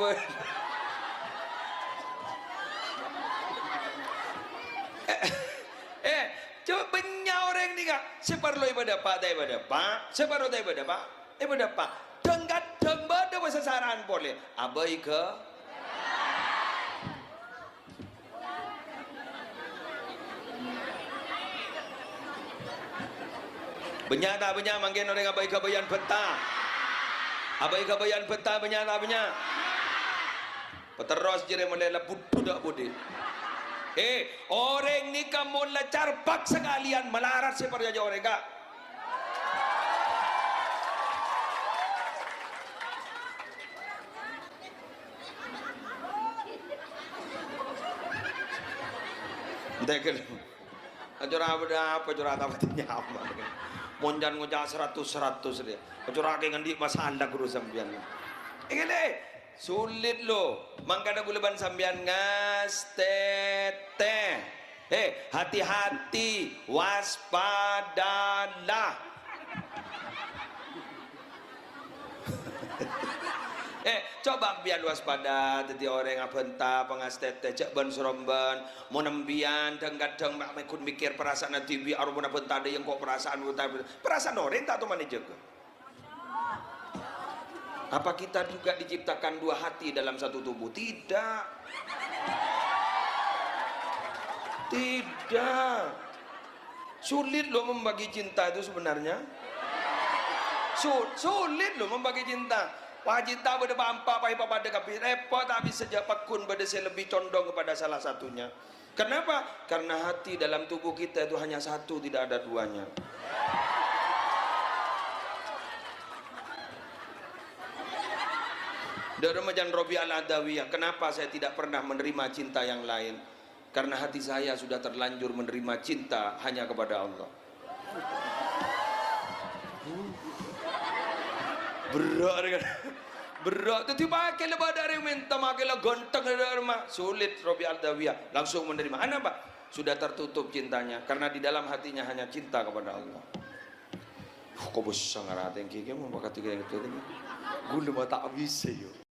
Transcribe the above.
boy. Coba orang ni kak, separuh ibadah pak, daripada pak, separuh daripada pak, ibadah pak. Tenggat tengbat ada sasaran boleh. Abai ke? Banyak tak banyak mangkin orang abai kebayan peta. Abai kebayan peta banyak tak banyak. Peteros jere melela budak budi. Orang ni kamu lecar pak sekalian melarat seperti aja orang kak. Dekel. Apa curah apa nyaman. Monjan ngojak 100 dia. Curah ke ngendi masalah guru sambian. Ingin sulit lo. Mangkana guleban sambian ngas tete. Hati-hati, waspadalah. Coba biar waspada tadi orang apa entah pengastete cek ban seromban mau nembian kadang mak mekun mikir perasaan nanti biar orang apa entah ada yang kok perasaan orang tak tuh mana jaga. Apa kita juga diciptakan dua hati dalam satu tubuh? Tidak. Tidak. Sulit loh membagi cinta itu sebenarnya. Sulit loh membagi cinta. Cinta pada bampa pai pada kapi repot tapi sejak pakun pada saya lebih condong kepada salah satunya. Kenapa? Karena hati dalam tubuh kita itu hanya satu, tidak ada duanya. Dari Ramadan Robi Al-Adawiyah, kenapa saya tidak pernah menerima cinta yang lain? Karena hati saya sudah terlanjur menerima cinta hanya kepada Allah. Berat tu pakai lebar dari minta makai lah gonteng dari rumah sulit. Robi Al-Adawiyah langsung menerima. Kenapa? Sudah tertutup cintanya karena di dalam hatinya hanya cinta kepada Allah. Kau besar ngarate yang kiki mau pakai tiga yang itu ni. Gula mata habis yo.